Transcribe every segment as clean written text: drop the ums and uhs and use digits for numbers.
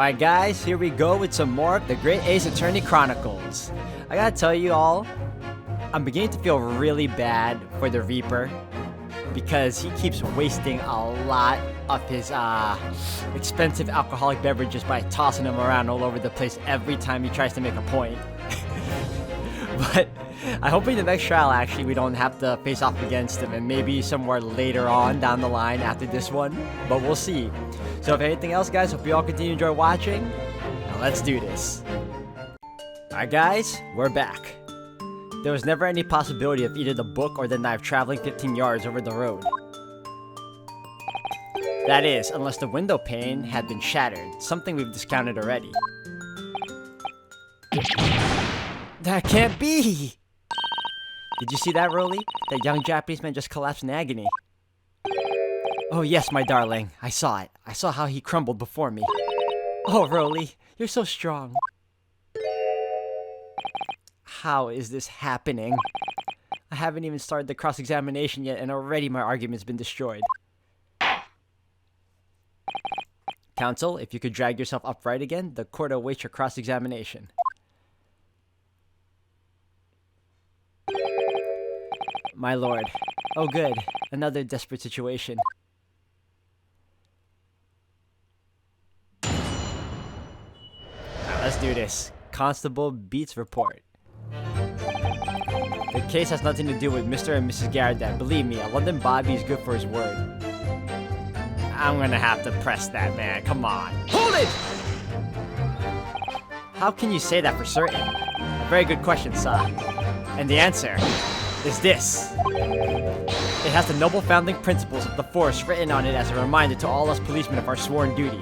Alright guys, here we go with some more of the Great Ace Attorney Chronicles. I gotta tell you all, I'm beginning to feel really bad for the Reaper because he keeps wasting a lot of his expensive alcoholic beverages by tossing them around all over the place every time he tries to make a point. But I hope in the next trial actually we don't have to face off against him, and maybe somewhere later on down the line after this one, but we'll see. So if anything else guys, hope you all continue to enjoy watching. Now let's do this. Alright guys, we're back. There was never any possibility of either the book or the knife traveling 15 yards over the road. That is, unless the window pane had been shattered, something we've discounted already. That can't be! Did you see that, Rolly? That young Japanese man just collapsed in agony. Oh yes, my darling. I saw it. I saw how he crumbled before me. Oh, Rolly, you're so strong. How is this happening? I haven't even started the cross-examination yet, and already my argument's been destroyed. Counsel, if you could drag yourself upright again, the court awaits your cross-examination. My lord. Oh good, another desperate situation. Let's do this. Constable Beats report. The case has nothing to do with Mr. and Mrs. Garrett. Believe me, a London Bobby is good for his word. I'm gonna have to press that, man. Come on. Hold it! How can you say that for certain? A very good question, sir. And the answer is this. It has the noble founding principles of the force written on it as a reminder to all us policemen of our sworn duty.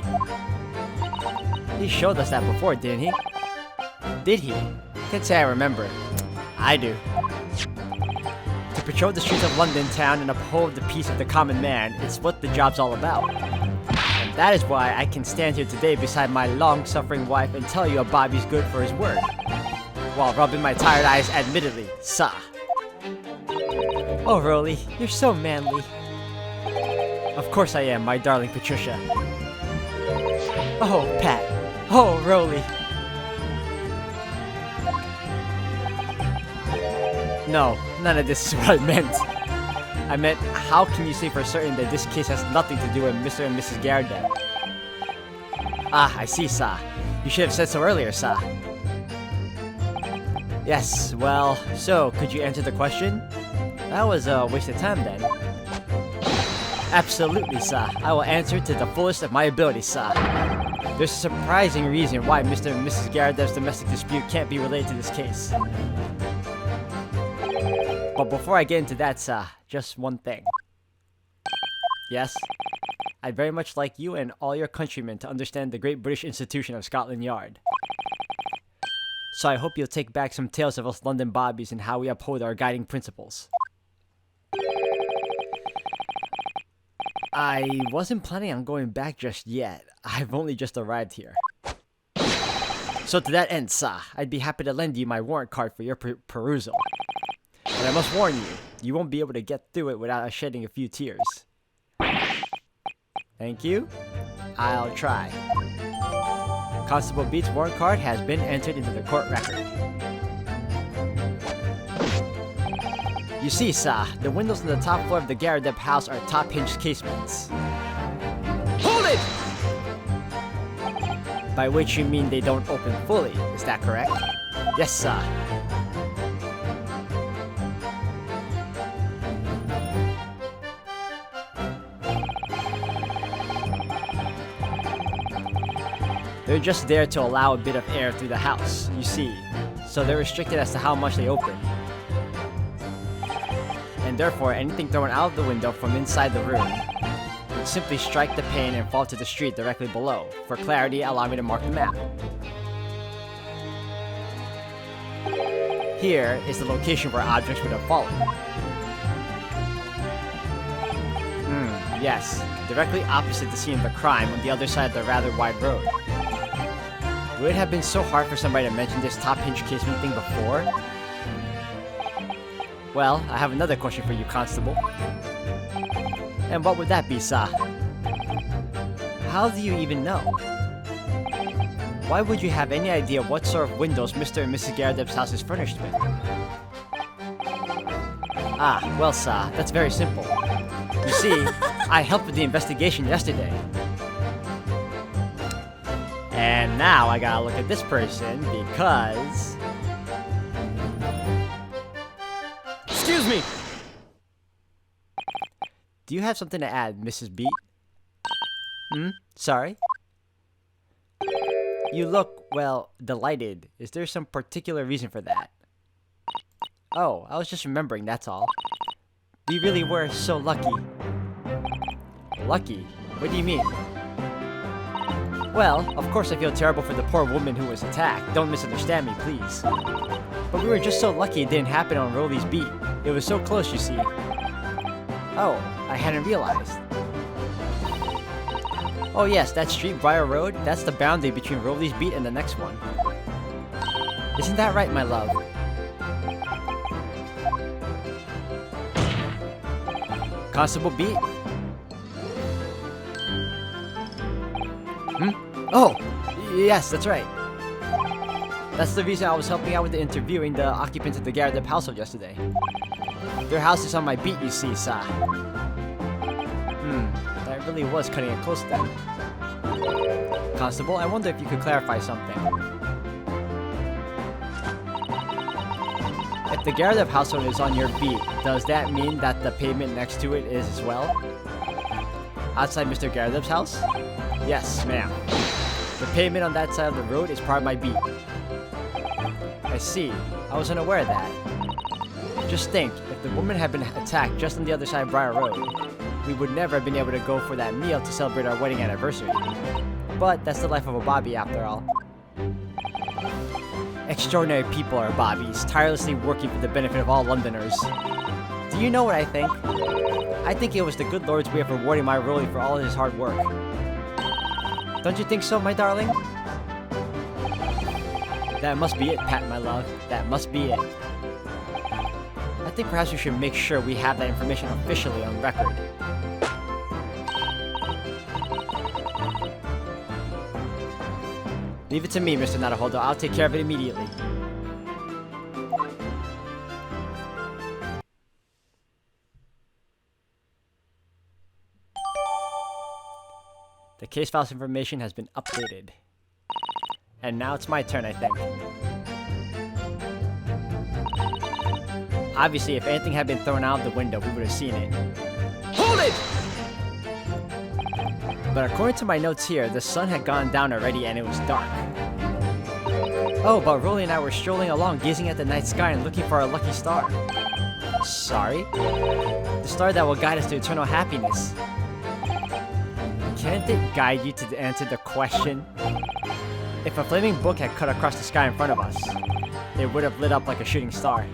He showed us that before, didn't he? Did he? Can't say I remember. I do. To patrol the streets of London town and uphold the peace of the common man, it's what the job's all about. And that is why I can stand here today beside my long-suffering wife and tell you a Bobby's good for his word. While rubbing my tired eyes admittedly, sah. Oh, Rolly, you're so manly. Of course I am, my darling Patricia. Oh, Pat. Oh, Rolly. No, none of this is what I meant. I meant, how can you say for certain that this case has nothing to do with Mr. and Mrs. Garrett? Ah, I see, sir. You should have said so earlier, sir. Yes, well, so, could you answer the question? That was a waste of time then. Absolutely, sir. I will answer to the fullest of my ability, sir. There's a surprising reason why Mr. and Mrs. Garrett's domestic dispute can't be related to this case. But before I get into that, sir, just one thing. Yes? I'd very much like you and all your countrymen to understand the great British institution of Scotland Yard. So I hope you'll take back some tales of us London Bobbies and how we uphold our guiding principles. I wasn't planning on going back just yet. I've only just arrived here. So to that end, sir, I'd be happy to lend you my warrant card for your perusal. But I must warn you, you won't be able to get through it without shedding a few tears. Thank you. I'll try. Constable Beats' warrant card has been entered into the court record. You see, sir, the windows on the top floor of the Garrett house are top-hinged casements. Hold it! By which you mean they don't open fully, is that correct? Yes, sir. They're just there to allow a bit of air through the house, you see, so they're restricted as to how much they open. And therefore, anything thrown out of the window from inside the room would simply strike the pane and fall to the street directly below. For clarity, allow me to mark the map. Here is the location where objects would have fallen. Yes, directly opposite the scene of the crime on the other side of the rather wide road. Would it have been so hard for somebody to mention this top-hinge casement thing before? Well, I have another question for you, Constable. And what would that be, sir? How do you even know? Why would you have any idea what sort of windows Mr. and Mrs. Garredeb's house is furnished with? Ah, well, sir, that's very simple. You see, I helped with the investigation yesterday. And now I gotta look at this person because... Excuse me! Do you have something to add, Mrs. Beat? Sorry? You look, well, delighted. Is there some particular reason for that? Oh, I was just remembering, that's all. We really were so lucky. Lucky? What do you mean? Well, of course I feel terrible for the poor woman who was attacked. Don't misunderstand me, please. But we were just so lucky it didn't happen on Rolly's beat. It was so close, you see. Oh, I hadn't realized. Oh yes, that street, Briar Road, that's the boundary between Rolly's beat and the next one. Isn't that right, my love? Constable Beat? Oh! Yes, that's right. That's the reason I was helping out with the interviewing the occupants of the Garredeb household yesterday. Their house is on my beat, you see, sir. That really was cutting it close then. Constable, I wonder if you could clarify something. If the Garredeb household is on your beat, does that mean that the pavement next to it is as well? Outside Mr. Garredeb's house? Yes, ma'am. The pavement on that side of the road is part of my beat. I see. I was unaware of that. Just think, if the woman had been attacked just on the other side of Briar Road, we would never have been able to go for that meal to celebrate our wedding anniversary. But that's the life of a Bobby after all. Extraordinary people are Bobbies, tirelessly working for the benefit of all Londoners. Do you know what I think? I think it was the good Lord's way of rewarding my Rolly for all his hard work. Don't you think so, my darling? That must be it, Pat, my love. That must be it. I think perhaps we should make sure we have that information officially on record. Leave it to me, Mr. Nadaholdo. I'll take care of it immediately. The case file's information has been updated. And now it's my turn, I think. Obviously, if anything had been thrown out of the window, we would have seen it. Hold it! But according to my notes here, the sun had gone down already and it was dark. Oh, but Rolly and I were strolling along, gazing at the night sky and looking for our lucky star. Sorry? The star that will guide us to eternal happiness. Can't it guide you to answer the question? If a flaming book had cut across the sky in front of us, it would have lit up like a shooting star.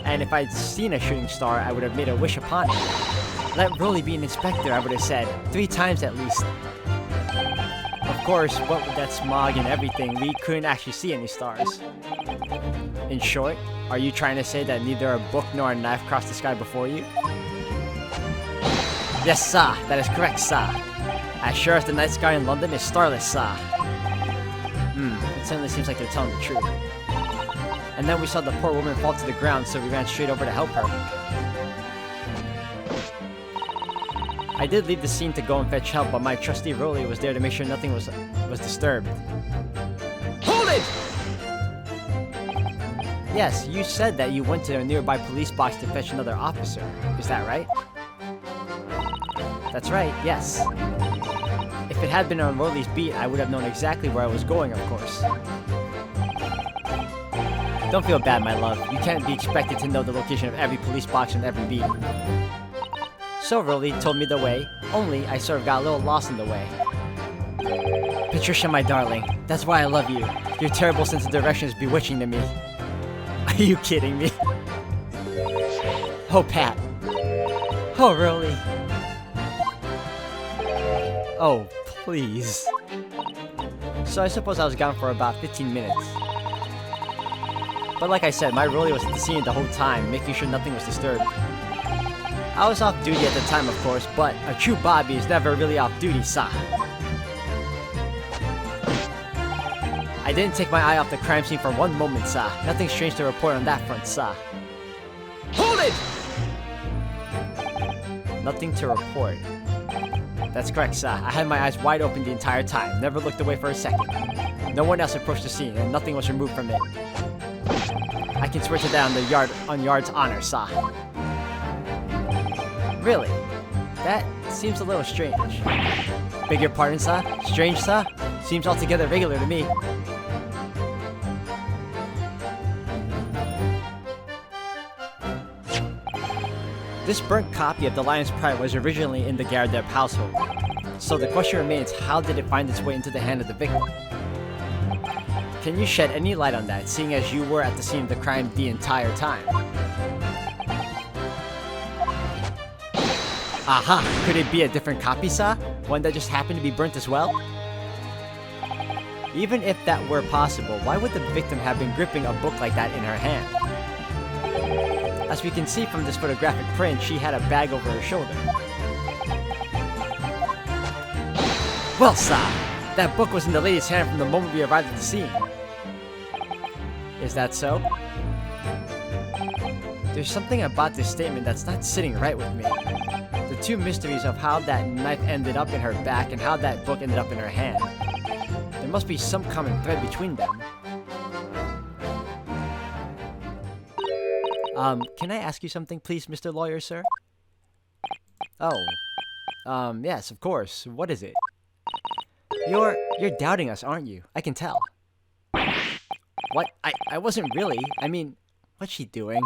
And if I'd seen a shooting star, I would have made a wish upon it. Let Rolly be an inspector, I would have said, 3 times at least. Of course, what with that smog and everything, we couldn't actually see any stars. In short, are you trying to say that neither a book nor a knife crossed the sky before you? Yes, sir, that is correct, sir. As sure as the night sky in London is starless, sir. It certainly seems like they're telling the truth. And then we saw the poor woman fall to the ground, so we ran straight over to help her. I did leave the scene to go and fetch help, but my trusty Rolly was there to make sure nothing was disturbed. Hold it! Yes, you said that you went to a nearby police box to fetch another officer. Is that right? That's right, yes. If it had been on Rolly's beat, I would have known exactly where I was going, of course. Don't feel bad, my love. You can't be expected to know the location of every police box on every beat. So Rolly told me the way, only I sort of got a little lost in the way. Patricia, my darling, that's why I love you. Your terrible sense of direction is bewitching to me. Are you kidding me? Oh, Pat. Oh, Rolly. Oh, please. So I suppose I was gone for about 15 minutes. But like I said, my Rolly was at the scene the whole time, making sure nothing was disturbed. I was off duty at the time, of course, but a true Bobby is never really off duty, sir. I didn't take my eye off the crime scene for one moment, sir. Nothing strange to report on that front, sir. Hold it! Nothing to report. That's correct, sir. I had my eyes wide open the entire time. Never looked away for a second. No one else approached the scene, and nothing was removed from it. I can swear to that on yard's honor, sir. Really? That seems a little strange. Beg your pardon, sir? Strange, sir? Seems altogether regular to me. This burnt copy of The Lion's Pride was originally in the Gardeb household. So the question remains, how did it find its way into the hand of the victim? Can you shed any light on that, seeing as you were at the scene of the crime the entire time? Aha! Could it be a different copy, sir? One that just happened to be burnt as well? Even if that were possible, why would the victim have been gripping a book like that in her hand? As we can see from this photographic print, she had a bag over her shoulder. Well, sir, that book was in the lady's hand from the moment we arrived at the scene. Is that so? There's something about this statement that's not sitting right with me. The two mysteries of how that knife ended up in her back and how that book ended up in her hand. There must be some common thread between them. Can I ask you something, please, Mr. Lawyer, sir? Oh, yes, of course. What is it? You're doubting us, aren't you? I can tell. What? I wasn't really. I mean, what's she doing?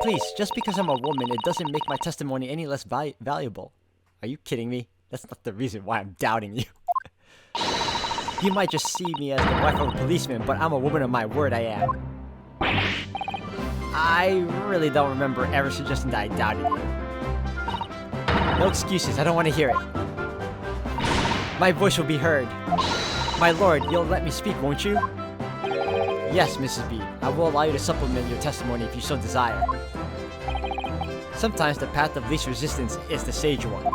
Please, just because I'm a woman, it doesn't make my testimony any less valuable. Are you kidding me? That's not the reason why I'm doubting you. You might just see me as the wife of a policeman, but I'm a woman of my word, I am. I really don't remember ever suggesting that I doubted you. No excuses, I don't want to hear it. My voice will be heard. My lord, you'll let me speak, won't you? Yes, Mrs. B. I will allow you to supplement your testimony if you so desire. Sometimes the path of least resistance is the sage one.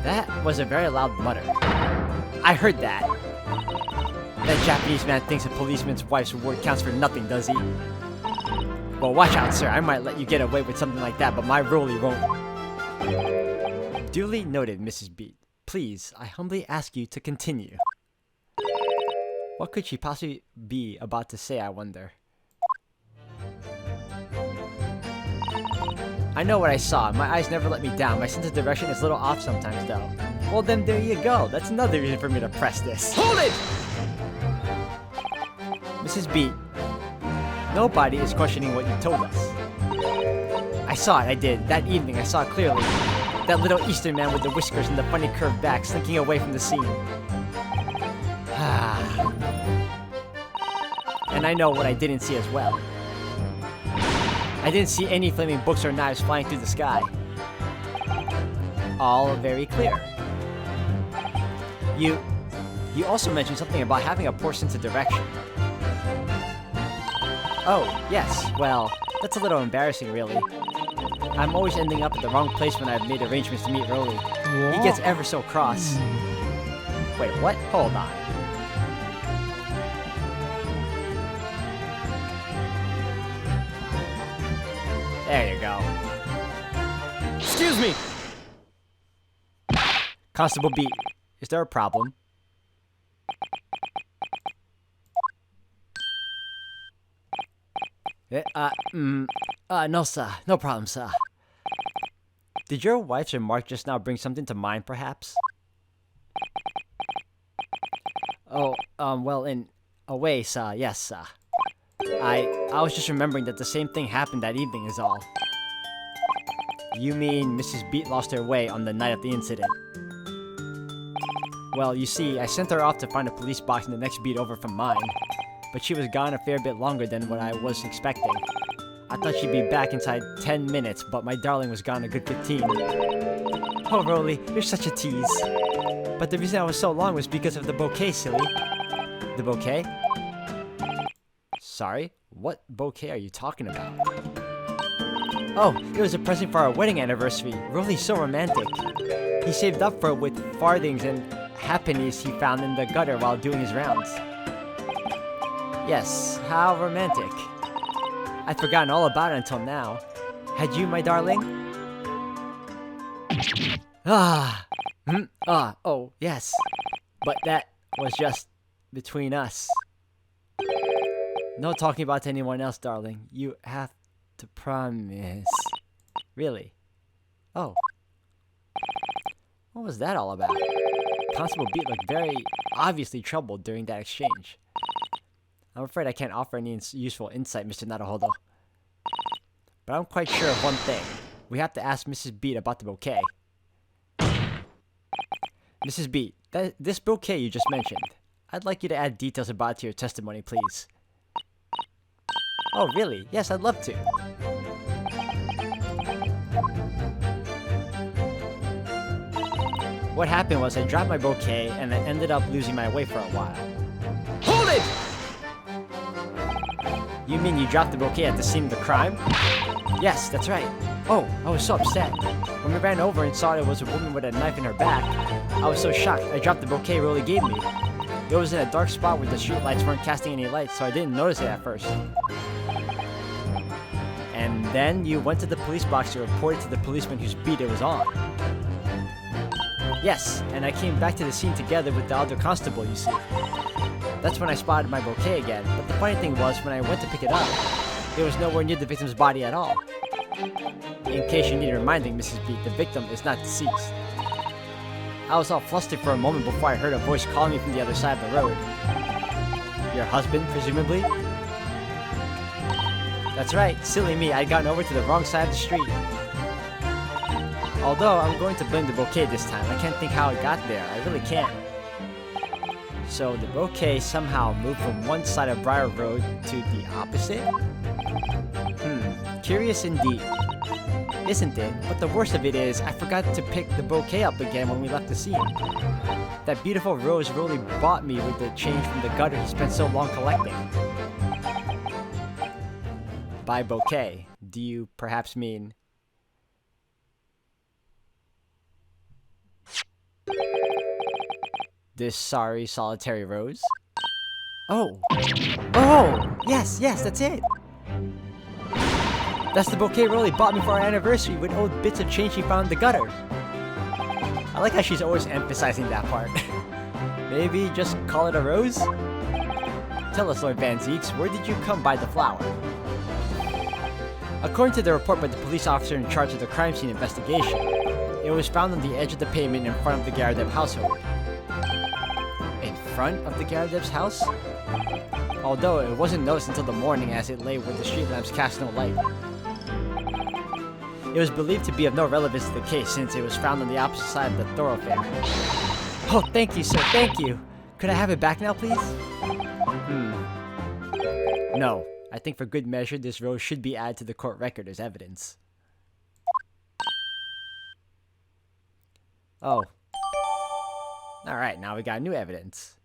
That was a very loud mutter. I heard that. That Japanese man thinks a policeman's wife's word counts for nothing, does he? Well, watch out, sir. I might let you get away with something like that, but my rulie won't. Duly noted, Mrs. B. Please, I humbly ask you to continue. What could she possibly be about to say, I wonder? I know what I saw. My eyes never let me down. My sense of direction is a little off sometimes, though. Well, then there you go. That's another reason for me to press this. Hold it! Mrs. B, nobody is questioning what you told us. I saw it, I did. That evening, I saw it clearly. That little Eastern man with the whiskers and the funny curved back slinking away from the scene. And I know what I didn't see as well. I didn't see any flaming books or knives flying through the sky. All very clear. You also mentioned something about having a poor sense of direction. Oh, yes, well, that's a little embarrassing, really. I'm always ending up at the wrong place when I've made arrangements to meet Rolly. He gets ever so cross. Wait, what? Hold on. There you go. Excuse me! Constable B, is there a problem? No, sir. No problem, sir. Did your wife's remark just now bring something to mind, perhaps? Oh, well, in a way, sir, yes, sir. I was just remembering that the same thing happened that evening is all. You mean Mrs. Beat lost her way on the night of the incident? Well, you see, I sent her off to find a police box in the next beat over from mine. But she was gone a fair bit longer than what I was expecting. I thought she'd be back inside 10 minutes, but my darling was gone a good 15. Oh, Rolly, you're such a tease. But the reason I was so long was because of the bouquet, silly. The bouquet? Sorry? What bouquet are you talking about? Oh, it was a present for our wedding anniversary. Rolly's so romantic. He saved up for it with farthings and hat pennies he found in the gutter while doing his rounds. Yes, how romantic. I'd forgotten all about it until now. Had you, my darling? Oh, yes. But that was just between us. No talking about to anyone else, darling. You have to promise. Really? Oh. What was that all about? Constable Beat looked very obviously troubled during that exchange. I'm afraid I can't offer any useful insight, Mr. Naruhodo. But I'm quite sure of one thing. We have to ask Mrs. Beat about the bouquet. Mrs. Beat, this bouquet you just mentioned, I'd like you to add details about it to your testimony, please. Oh, really? Yes, I'd love to. What happened was I dropped my bouquet and I ended up losing my way for a while. Hold it! You mean you dropped the bouquet at the scene of the crime? Yes, that's right. Oh, I was so upset. When we ran over and saw it was a woman with a knife in her back, I was so shocked I dropped the bouquet Rolly gave me. It was in a dark spot where the street lights weren't casting any light, so I didn't notice it at first. And then you went to the police box to report it to the policeman whose beat it was on. Yes, and I came back to the scene together with the other constable, you see. That's when I spotted my bouquet again, but the funny thing was, when I went to pick it up, it was nowhere near the victim's body at all. In case you need reminding, Mrs. Beat, the victim is not deceased. I was all flustered for a moment before I heard a voice calling me from the other side of the road. Your husband, presumably? That's right, silly me, I'd gotten over to the wrong side of the street. Although, I'm going to blame the bouquet this time. I can't think how it got there. I really can't. So, the bouquet somehow moved from one side of Briar Road to the opposite? Curious indeed. Isn't it? But the worst of it is, I forgot to pick the bouquet up again when we left the scene. That beautiful rose really bought me with the change from the gutter he spent so long collecting. By bouquet, do you perhaps mean... this sorry solitary rose? Oh! Yes, that's it! That's the bouquet Rolly bought me for our anniversary with old bits of change she found in the gutter. I like how she's always emphasizing that part. Maybe just call it a rose? Tell us, Lord Van Zeeks, where did you come by the flower? According to the report by the police officer in charge of the crime scene investigation, it was found on the edge of the pavement in front of the Garadev household. In front of the Garadev's house? Although it wasn't noticed until the morning as it lay where the street lamps cast no light. It was believed to be of no relevance to the case since it was found on the opposite side of the thoroughfare. Oh, thank you, sir, thank you! Could I have it back now, please? No. I think for good measure, this rose should be added to the court record as evidence. Oh. Alright, now we got new evidence.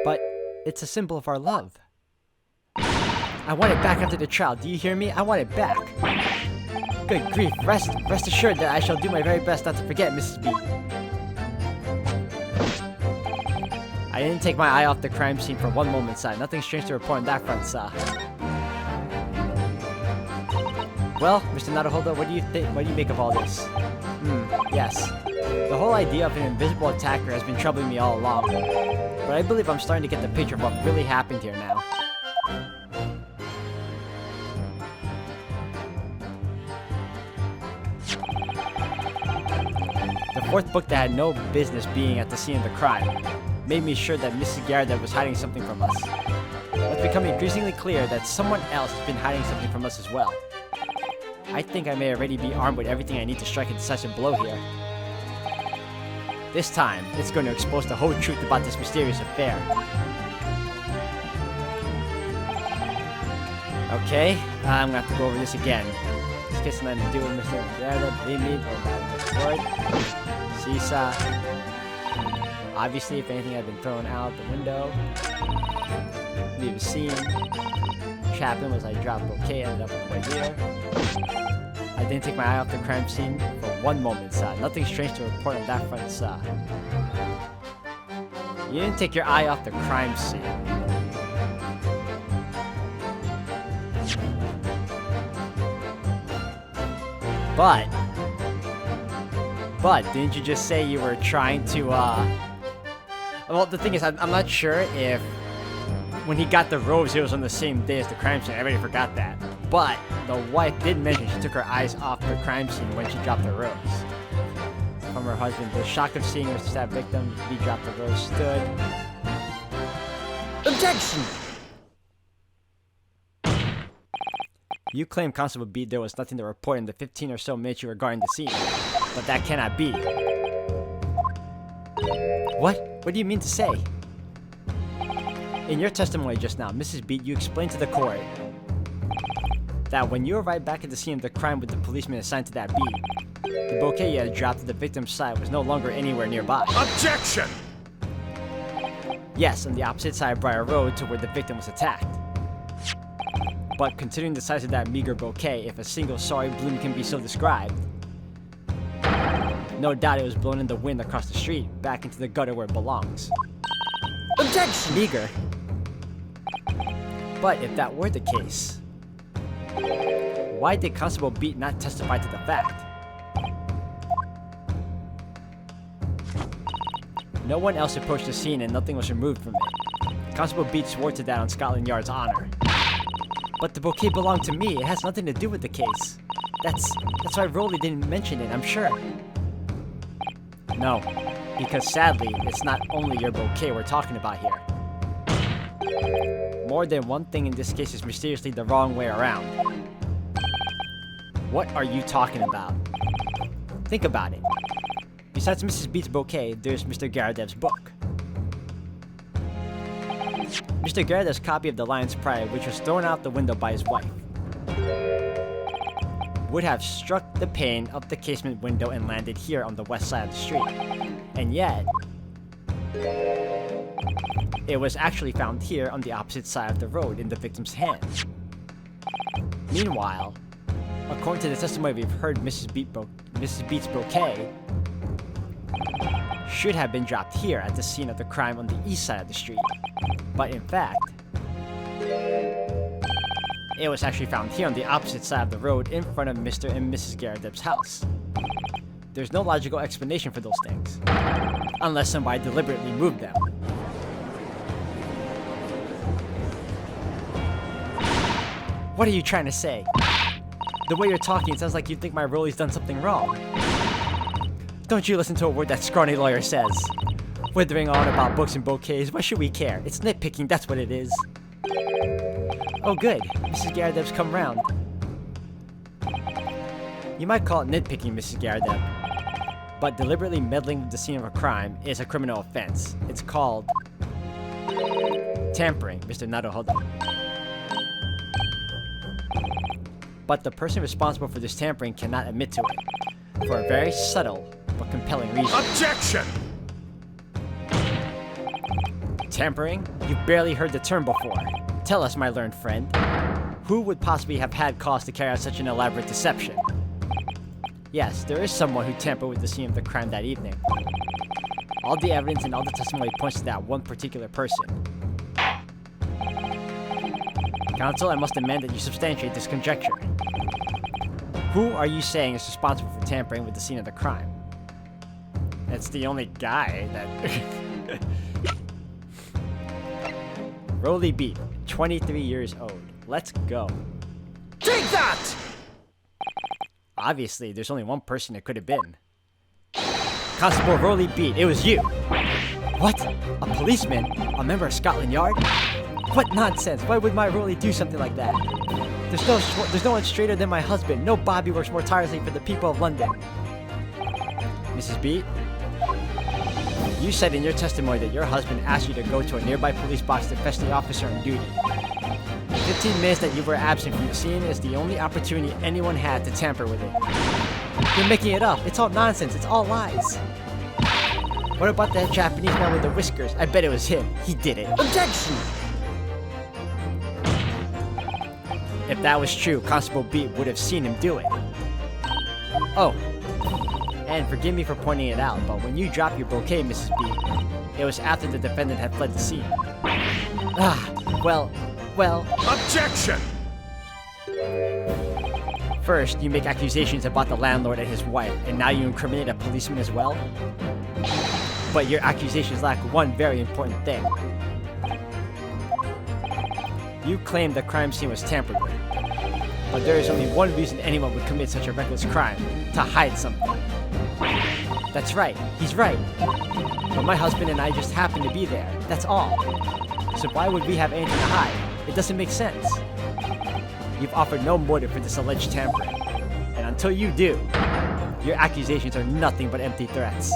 But it's a symbol of our love. I want it back after the trial. Do you hear me? I want it back. Good grief. Rest assured that I shall do my very best not to forget, Mrs. B. I didn't take my eye off the crime scene for one moment, sir. Nothing strange to report on that front, sir. Well, Mr. Naruhodo, what do you think? What do you make of all this? Yes. The whole idea of an invisible attacker has been troubling me all along. But I believe I'm starting to get the picture of what really happened here now. The fourth book that had no business being at the scene of the crime made me sure that Mrs. Garadev was hiding something from us. It's becoming increasingly clear that someone else has been hiding something from us as well. I think I may already be armed with everything I need to strike a decisive blow here. This time, it's going to expose the whole truth about this mysterious affair. Okay, I'm gonna have to go over this again. This case has nothing to do with Mr. Garadev, limit, or bad report. Seesaw. Obviously, if anything had been thrown out the window. Leave a scene. What happened was I dropped bouquet, ended up on the way here. I didn't take my eye off the crime scene for one moment, sir. Nothing strange to report on that front, sir. You didn't take your eye off the crime scene. But didn't you just say you were trying to, well, the thing is, I'm not sure if when he got the rose, it was on the same day as the crime scene. Everybody forgot that. But the wife did mention she took her eyes off the crime scene when she dropped the rose. From her husband, the shock of seeing her stabbed victim, he dropped the rose, stood. Objection! You claim, Constable Beat, there was nothing to report in the 15 or so minutes you were guarding the scene. But that cannot be. What? What do you mean to say? In your testimony just now, Mrs. Beat, you explained to the court that when you arrived back at the scene of the crime with the policeman assigned to that beat, the bouquet you had dropped at the victim's side was no longer anywhere nearby. Objection! Yes, on the opposite side of Briar Road to where the victim was attacked. But considering the size of that meager bouquet, if a single sorry bloom can be so described, no doubt it was blown in the wind across the street, back into the gutter where it belongs. Objection! Meager. But if that were the case, why did Constable Beat not testify to the fact? No one else approached the scene and nothing was removed from it. Constable Beat swore to that on Scotland Yard's honor. But the bouquet belonged to me. It has nothing to do with the case. That's why Rowley didn't mention it, I'm sure. No, because sadly, it's not only your bouquet we're talking about here. More than one thing in this case is mysteriously the wrong way around. What are you talking about? Think about it. Besides Mrs. Beat's bouquet, there's Mr. Garadev's book. Mr. Garadev's copy of The Lion's Pride, which was thrown out the window by his wife, would have struck the pane of the casement window and landed here on the west side of the street. And yet, it was actually found here on the opposite side of the road in the victim's hand. Meanwhile, according to the testimony we've heard, Mrs. Beat's bouquet should have been dropped here at the scene of the crime on the east side of the street. But in fact, it was actually found here on the opposite side of the road in front of Mr. and Mrs. Garadev's house. There's no logical explanation for those things, unless somebody deliberately moved them. What are you trying to say? The way you're talking, it sounds like you think my Rolly's done something wrong. Don't you listen to a word that scrawny lawyer says. Withering on about books and bouquets, why should we care? It's nitpicking, that's what it is. Oh good, Mrs. Garadev's come round. You might call it nitpicking, Mrs. Garadev, but deliberately meddling with the scene of a crime is a criminal offense. It's called tampering, Mr. Naruhodo. But the person responsible for this tampering cannot admit to it, for a very subtle but compelling reason. Objection! Tampering? You've barely heard the term before. Tell us, my learned friend, who would possibly have had cause to carry out such an elaborate deception? Yes, there is someone who tampered with the scene of the crime that evening. All the evidence and all the testimony points to that one particular person. Counsel, I must demand that you substantiate this conjecture. Who are you saying is responsible for tampering with the scene of the crime? That's the only guy that... Rolly Beat, 23 years old. Let's go. Take that! Obviously, there's only one person it could have been. Constable Rolly Beat, it was you! What? A policeman? A member of Scotland Yard? What nonsense! Why would my Rolly do something like that? There's no one straighter than my husband. No Bobby works more tirelessly for the people of London. Mrs. Beat? You said in your testimony that your husband asked you to go to a nearby police box to fetch the officer on duty. The 15 minutes that you were absent from the scene is the only opportunity anyone had to tamper with it. You're making it up. It's all nonsense. It's all lies. What about that Japanese man with the whiskers? I bet it was him. He did it. Objection! If that was true, Constable Beat would have seen him do it. Oh, and forgive me for pointing it out, but when you dropped your bouquet, Mrs. B, it was after the defendant had fled the scene. Well... Objection! First, you make accusations about the landlord and his wife, and now you incriminate a policeman as well? But your accusations lack one very important thing. You claim the crime scene was tampered with. But there is only one reason anyone would commit such a reckless crime: to hide something. That's right, he's right. But my husband and I just happened to be there, that's all. So why would we have anything to hide? It doesn't make sense. You've offered no motive for this alleged tampering. And until you do, your accusations are nothing but empty threats.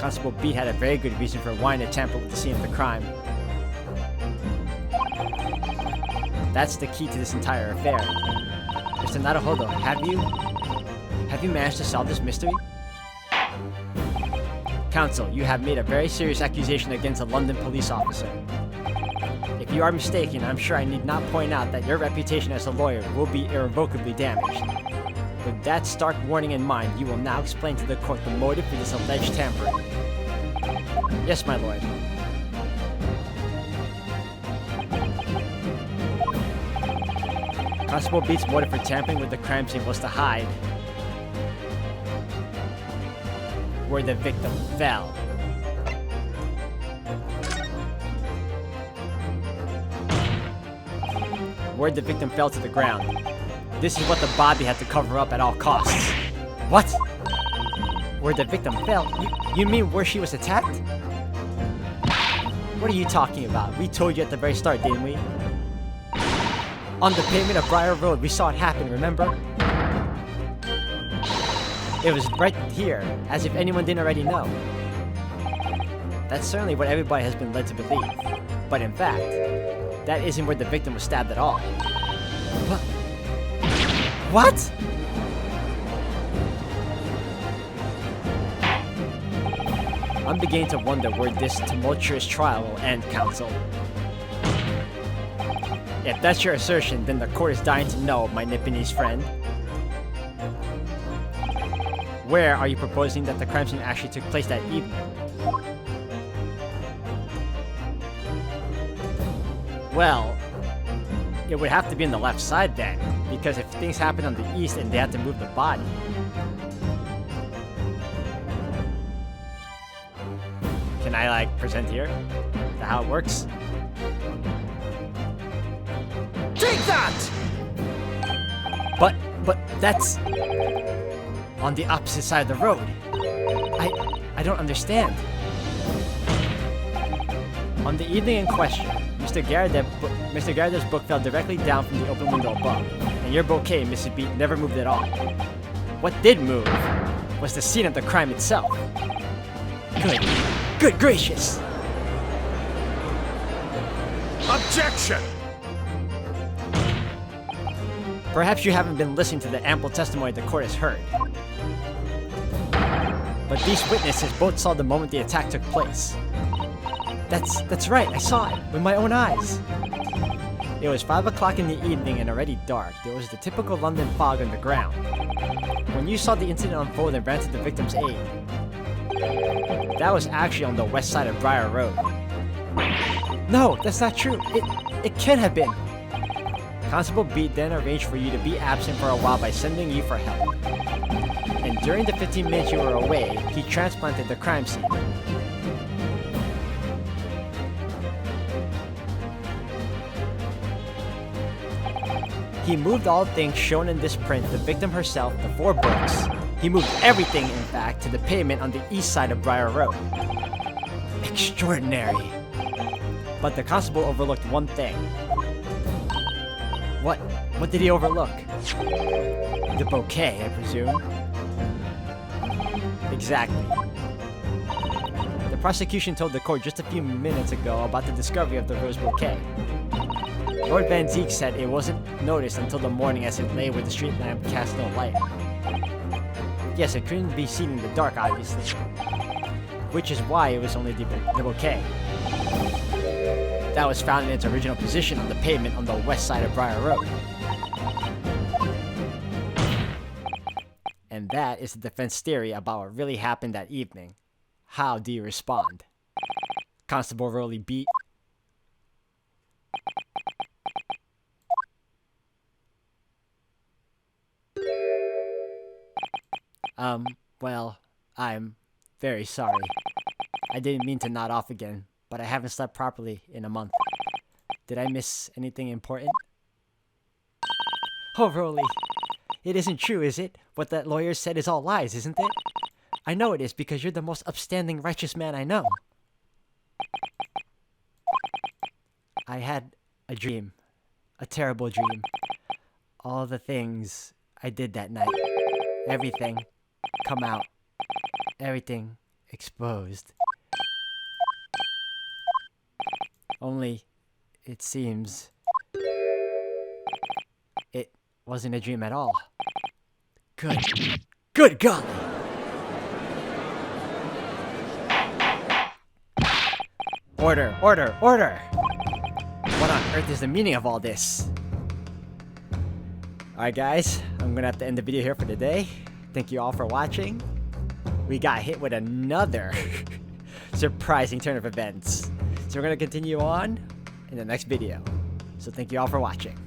Constable B had a very good reason for wanting to tamper with the scene of the crime. That's the key to this entire affair. Mr. Naruhodo, have you managed to solve this mystery? Counsel, you have made a very serious accusation against a London police officer. If you are mistaken, I'm sure I need not point out that your reputation as a lawyer will be irrevocably damaged. With that stark warning in mind, you will now explain to the court the motive for this alleged tampering. Yes, my lord. Constable B's motive for tampering with the crime scene was to hide where the victim fell. Where the victim fell to the ground. This is what the body had to cover up at all costs. What? Where the victim fell? You mean where she was attacked? What are you talking about? We told you at the very start, didn't we? On the pavement of Briar Road, we saw it happen, remember? It was right here, as if anyone didn't already know. That's certainly what everybody has been led to believe. But in fact, that isn't where the victim was stabbed at all. What? I'm beginning to wonder where this tumultuous trial will end, counsel. If that's your assertion, then the court is dying to know, my Nipponese friend. Where are you proposing that the crime scene actually took place that evening? Well, it would have to be on the left side then, because if things happen on the east and they have to move the body. Can I, present here? Is that how it works? Take that! But that's on the opposite side of the road. I don't understand. On the evening in question, Mr. Garadev's book fell directly down from the open window above, and your bouquet, Mrs. B, never moved at all. What did move was the scene of the crime itself. Good gracious! Objection! Perhaps you haven't been listening to the ample testimony the court has heard. But these witnesses both saw the moment the attack took place. That's right, I saw it with my own eyes. It was 5 o'clock in the evening and already dark. There was the typical London fog on the ground. When you saw the incident unfold and ran to the victim's aid, that was actually on the west side of Briar Road. No, that's not true. It can't have been. Constable B then arranged for you to be absent for a while by sending you for help. And during the 15 minutes you were away, he transplanted the crime scene. He moved all things shown in this print, the victim herself, the 4 books. He moved everything, in fact, to the pavement on the east side of Briar Road. Extraordinary. But the constable overlooked one thing. What did he overlook? The bouquet, I presume. Exactly. The prosecution told the court just a few minutes ago about the discovery of the rose bouquet. Lord Van Ziek said it wasn't noticed until the morning as it lay where the street lamp cast no light. Yes, it couldn't be seen in the dark, obviously. Which is why it was only the bouquet that was found in its original position on the pavement on the west side of Briar Road. And that is the defense theory about what really happened that evening. How do you respond? Constable Rowley beat. Well, I'm very sorry. I didn't mean to nod off again, but I haven't slept properly in a month. Did I miss anything important? Oh, Rowley, it isn't true, is it? What that lawyer said is all lies, isn't it? I know it is because you're the most upstanding, righteous man I know. I had a dream. A terrible dream. All the things I did that night. Everything come out. Everything exposed. Only, it seems, it wasn't a dream at all. Good golly! Order, order, order! What on earth is the meaning of all this? Alright guys, I'm gonna have to end the video here for today. Thank you all for watching. We got hit with another surprising turn of events. So we're gonna continue on in the next video. So thank you all for watching.